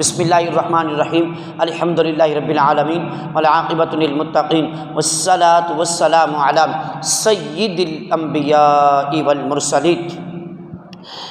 بسم اللہ الرحمن الرحیم، الحمدللہ رب العالمین والعاقبۃ للمتقین والصلاۃ والسلام علی سید الانبیاء والمرسلین۔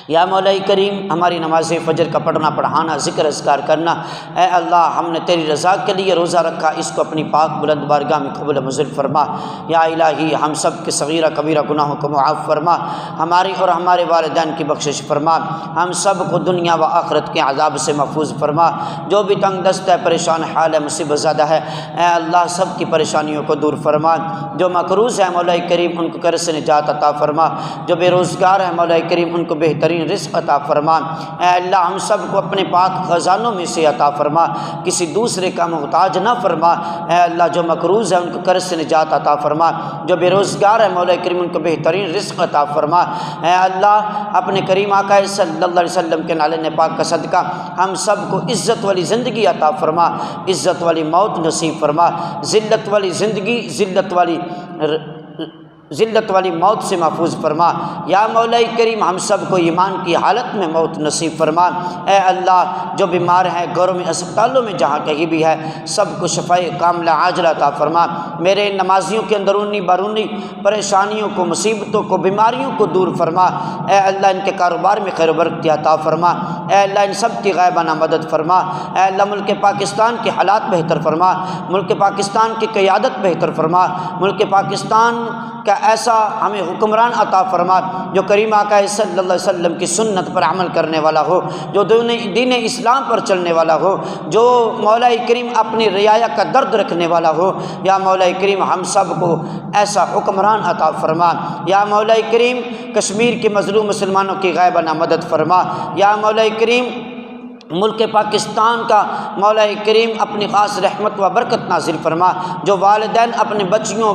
یا مولا کریم، ہماری نماز فجر کا پڑھنا پڑھانا، ذکر اذکار کرنا، اے اللہ ہم نے تیری رضا کے لیے روزہ رکھا، اس کو اپنی پاک بلند بارگاہ میں قبول منظور فرما۔ یا الہی ہم سب کے صغیرہ کبیرہ گناہوں کو معاف فرما، ہماری اور ہمارے والدین کی بخشش فرما، ہم سب کو دنیا و آخرت کے عذاب سے محفوظ فرما۔ جو بھی تنگ دست ہے، پریشان حال ہے، مصیبت زدہ ہے، اے اللہ سب کی پریشانیوں کو دور فرما۔ جو مقروض ہے مولا کریم ان کو قرض سے نجات عطا فرما، جو بے روزگار ہے مولا کریم ان کو بہترین رزق عطا فرما۔ اے اللہ ہم سب کو اپنے پاک خزانوں میں سے عطا فرما، کسی دوسرے کا محتاج نہ فرما۔ اے اللہ جو مقروض ہے ان کو قرض سے نجات عطا فرما، جو بے روزگار ہے مولا کریم ان کو بہترین رزق عطا فرما۔ اے اللہ اپنے کریم آقا صلی اللہ علیہ وسلم کے نالے پاک کا صدقہ ہم سب کو عزت والی زندگی عطا فرما، عزت والی موت نصیب فرما، ذلت والی زندگی، ذلت والی موت سے محفوظ فرما۔ یا مولا کریم ہم سب کو ایمان کی حالت میں موت نصیب فرما۔ اے اللہ جو بیمار ہیں گھروں میں، اسپتالوں میں، جہاں کہیں بھی ہے، سب کو شفائے کاملہ عاجلہ عطا فرما۔ میرے نمازیوں کے اندرونی بیرونی پریشانیوں کو، مصیبتوں کو، بیماریوں کو دور فرما۔ اے اللہ ان کے کاروبار میں خیر و برکت عطا فرما۔ اے اللہ ان سب کی غائبانہ مدد فرما۔ اے اللہ ملک پاکستان کے حالات بہتر فرما، ملک پاکستان کی قیادت بہتر فرما، ملک پاکستان کا ایسا ہمیں حکمران عطا فرما جو کریم آقا صلی اللہ علیہ وسلم کی سنت پر عمل کرنے والا ہو، جو دین اسلام پر چلنے والا ہو، جو مولا کریم اپنی رعایا کا درد رکھنے والا ہو۔ یا مولا کریم ہم سب کو ایسا حکمران عطا فرما۔ یا مولا کریم کشمیر کے مظلوم مسلمانوں کی غائبانہ مدد فرما۔ یا مولا کریم ملک پاکستان کا مولا کریم اپنی خاص رحمت و برکت نازل فرما۔ جو والدین اپنے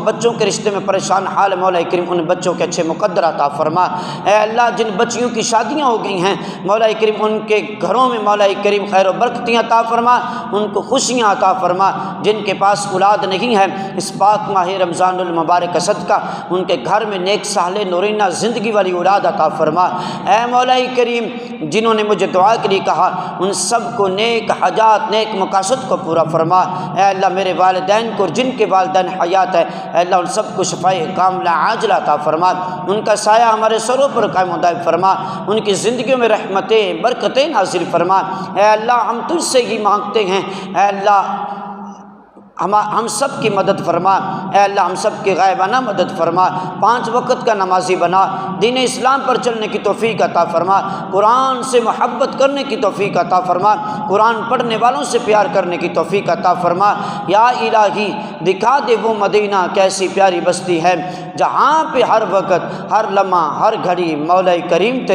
بچوں کے رشتے میں پریشان حال، مولا کریم ان بچوں کے اچھے مقدر عطا فرما۔ اے اللہ جن بچیوں کی شادیاں ہو گئی ہیں مولا کریم ان کے گھروں میں مولا کریم خیر و برکتیں عطا فرما، ان کو خوشیاں عطا فرما۔ جن کے پاس اولاد نہیں ہے، اس پاک ماہ رمضان المبارک کا صدقہ ان کے گھر میں نیک صالح نورینہ زندگی والی اولاد عطا فرما۔ اے مولا کریم جنہوں نے مجھے دعا کے لیے کہا ان سب کو نیک حاجات، نیک مقاصد کو پورا فرما۔ اے اللہ میرے والدین کو، جن کے والدین حیات ہے، اے اللہ ان سب کو شفائے کاملہ عاجلہ عطا فرما، ان کا سایہ ہمارے سروں پر قائم و دائم فرما، ان کی زندگیوں میں رحمتیں برکتیں نازل فرما۔ اے اللہ ہم تجھ سے ہی مانگتے ہیں، اے اللہ ہم سب کی مدد فرما۔ اے اللہ ہم سب کی غائبانہ مدد فرما، 5 وقت کا نمازی بنا، دین اسلام پر چلنے کی توفیق عطا فرما، قرآن سے محبت کرنے کی توفیق عطا فرما، قرآن پڑھنے والوں سے پیار کرنے کی توفیق عطا فرما۔ یا الہی دکھا دے وہ مدینہ کیسی پیاری بستی ہے جہاں پہ ہر وقت، ہر لمحہ، ہر گھڑی مولا کریم